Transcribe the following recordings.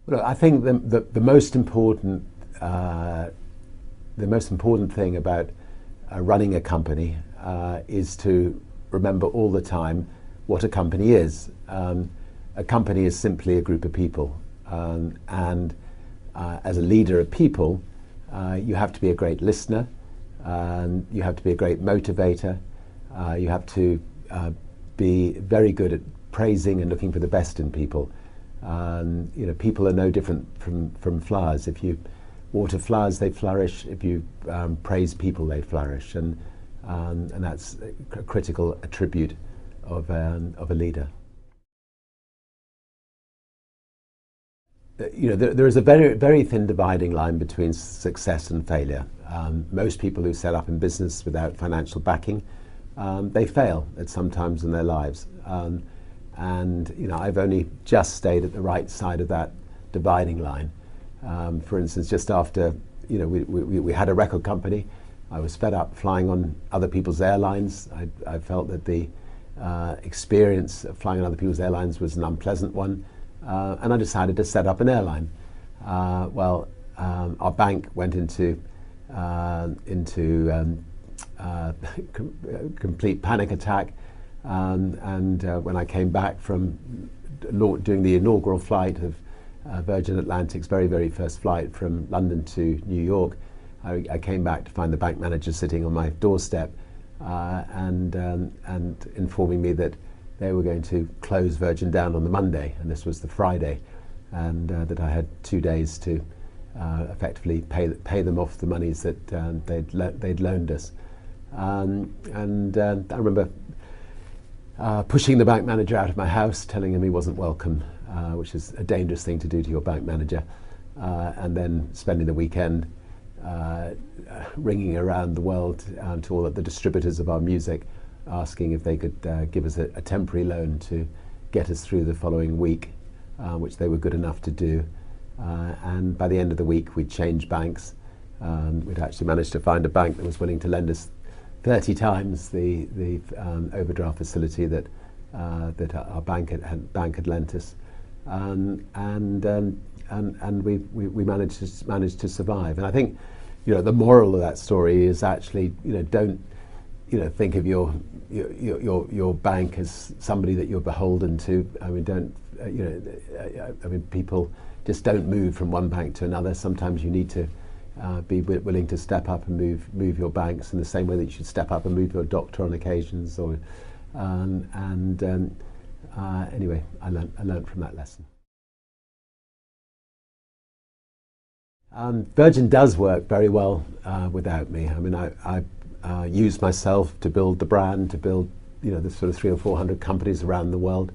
Well, I think the most important thing about running a company is to remember all the time what a company is. A company is simply a group of people, and as a leader of people, you have to be a great listener, you have to be a great motivator, you have to be very good at praising and looking for the best in people. People are no different from flowers. If you water flowers, they flourish. If you praise people, they flourish, and that's a critical attribute of a leader. There is a very thin dividing line between success and failure. Most people who set up in business without financial backing, they fail at some times in their lives. And I've only just stayed at the right side of that dividing line. For instance, just after we had a record company, I was fed up flying on other people's airlines. I felt that the experience of flying on other people's airlines was an unpleasant one, and I decided to set up an airline. Our bank went into complete panic attack. When I came back from doing the inaugural flight of Virgin Atlantic's very first flight from London to New York, I came back to find the bank manager sitting on my doorstep and informing me that they were going to close Virgin down on the Monday, and this was the Friday, and that I had 2 days to effectively pay them off the monies that they'd loaned us. I remember pushing the bank manager out of my house, telling him he wasn't welcome, which is a dangerous thing to do to your bank manager, and then spending the weekend ringing around the world to all of the distributors of our music, asking if they could give us a temporary loan to get us through the following week, which they were good enough to do. And by the end of the week, we'd changed banks. We'd actually managed to find a bank that was willing to lend us 30 times the overdraft facility that our bank had lent us, and we managed to survive. And I think the moral of that story is actually don't think of your bank as somebody that you're beholden to. I mean, people just don't move from one bank to another. Sometimes you need to be willing to step up and move your banks in the same way that you should step up and move your doctor on occasions. Anyway, I learned from that lesson. Virgin does work very well without me. I mean, I used myself to build the brand, to build the sort of 300 or 400 companies around the world.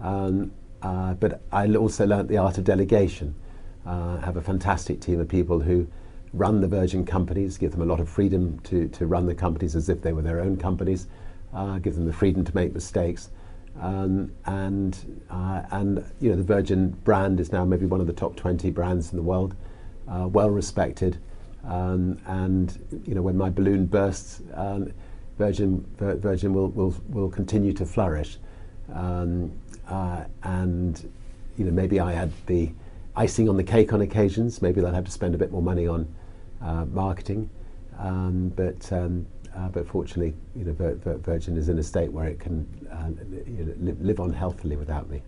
But I also learnt the art of delegation. I have a fantastic team of people who run the Virgin companies, give them a lot of freedom to run the companies as if they were their own companies, give them the freedom to make mistakes. The Virgin brand is now maybe one of the top 20 brands in the world, well respected. When my balloon bursts, Virgin will continue to flourish. Maybe I had the icing on the cake on occasions. Maybe they'll have to spend a bit more money on marketing, but fortunately, Virgin is in a state where it can live on healthily without me.